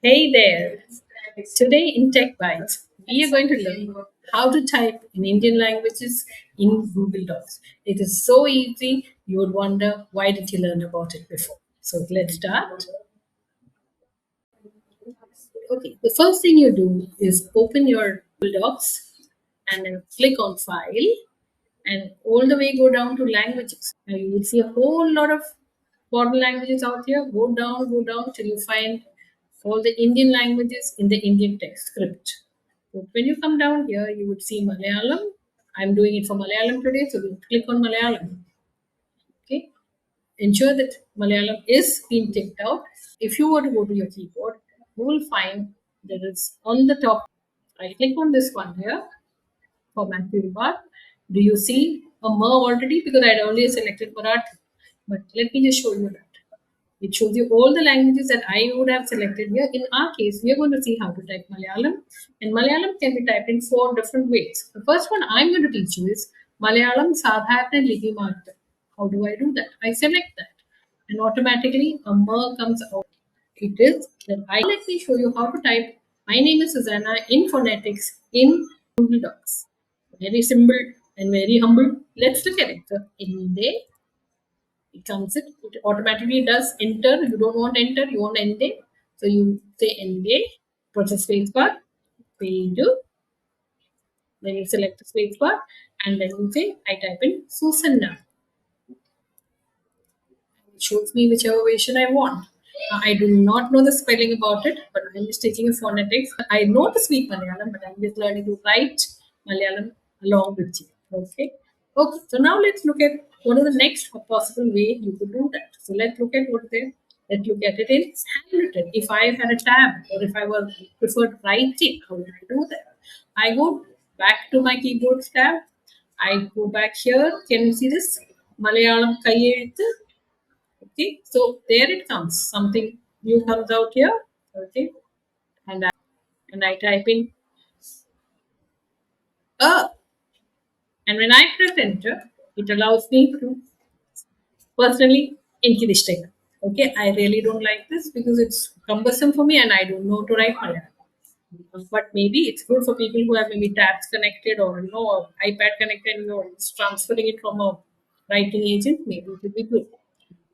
Hey there! Today in Tech Bytes, we are going to learn how to type in Indian languages in Google Docs. It is so easy, you would wonder why did you learn about it before? So let's start. Okay, the first thing you do is open your Google Docs and then click on File and all the way go down to Languages. Now you will see a whole lot of foreign languages out here. Go down till you find all the Indian languages in the Indian text script. So when you come down here, you would see Malayalam. I'm doing it for Malayalam today, so we'll click on Malayalam. Okay, ensure that Malayalam is being ticked out. If you were to go to your keyboard, you will find that it's on the top. I click on this one here, format toolbar. Do you see a mer already? Because I'd only selected Marathi. But let me just show you that. It shows you all the languages that I would have selected here. In our case, we are going to see how to type Malayalam. And Malayalam can be typed in four different ways. The first one I'm going to teach you is Malayalam Sadharana Lipi Marta. How do I do that? I select that. And automatically a mer comes out. It is that I let me show you how to type my name is Susanna in phonetics in Google Docs. Very simple and very humble. Let's look at it. So, Inde, it comes in, it automatically does enter. You don't want enter, you want ende. So you say ende, press space bar, page, then you select the space bar, and then you say I type in Susanna. It shows me whichever version I want. I do not know the spelling about it, but I'm just taking a phonetics. I know to speak Malayalam, but I'm just learning to write Malayalam along with you. Okay. Okay. So now let's look at what is the next possible way you could do that. So let's look at what they let's look at it in handwritten. If I had a tab or if I were preferred writing, how would I do that? I go back to my keyboard tab. I go back here. Can you see this? Malayalam Kayyezhuthu. Okay, so there it comes. Something new comes out here. Okay, and I type in a, and when I press enter, it allows me to personally inki. Okay, I really don't like this because it's cumbersome for me and I don't know to write Malayalam. But maybe it's good for people who have maybe tabs connected or iPad connected, it's transferring it from a writing agent. Maybe it will be good.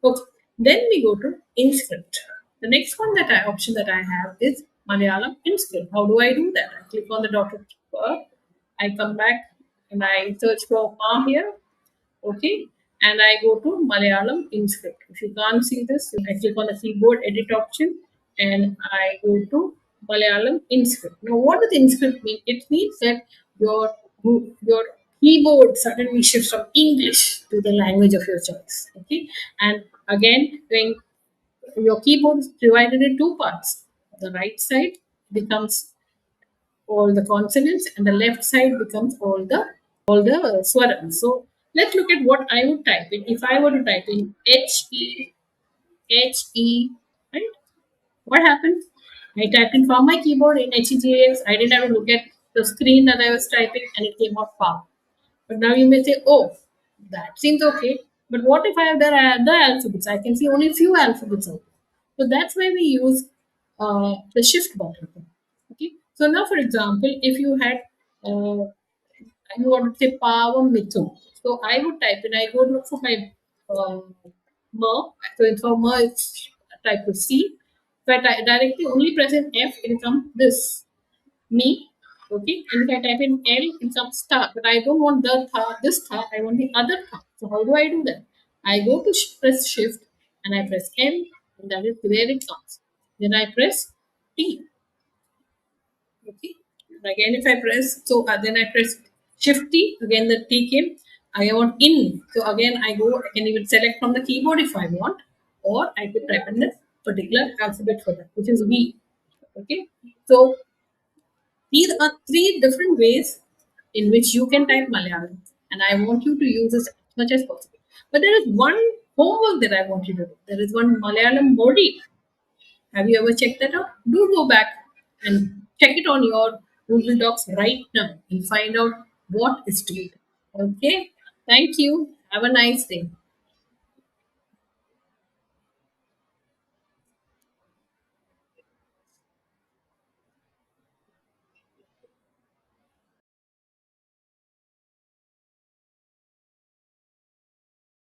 Okay. Then we go to InScript. The next one option that I have is Malayalam InScript. How do I do that? I click on the dotted bar. I come back and I search for Ma here. Okay. And I go to Malayalam InScript. If you can't see this, I click on the keyboard edit option and I go to Malayalam InScript. Now, what does InScript mean? It means that your keyboard suddenly shifts from English to the language of your choice. Okay, and again, when your keyboard is divided in two parts, the right side becomes all the consonants, and the left side becomes all the swarams. So let's look at what I would type in if I were to type in H E, right? What happened? I typed in from my keyboard in HEJS. I didn't have to look at the screen that I was typing and it came out far. But now you may say, oh, that seems okay. But what if I have the alphabets? I can see only a few alphabets out. So that's why we use the shift button. Okay. So now, for example, if you had, you want to say Pavam Mithu. So I would type in, I would look for my mer. So it's for mer, it's type with C. If I directly only press an F, it will come this me. Okay, and if I type in L, it comes star. But I don't want this star. I want the other star. So how do I do that? I go to press shift and I press L, and that is where it comes. Then I press T. Okay. Again, if I press, so then I press Shift T, again the T came. I want in. So again, I can even select from the keyboard if I want, or I could type in the particular alphabet for that, which is V. Okay. So these are three different ways in which you can type Malayalam, and I want you to use this as much as possible. But there is one homework that I want you to do. There is one Malayalam body. Have you ever checked that out? Do go back and check it on your Google Docs right now and find out what is to be done. Okay? Thank you. Have a nice day.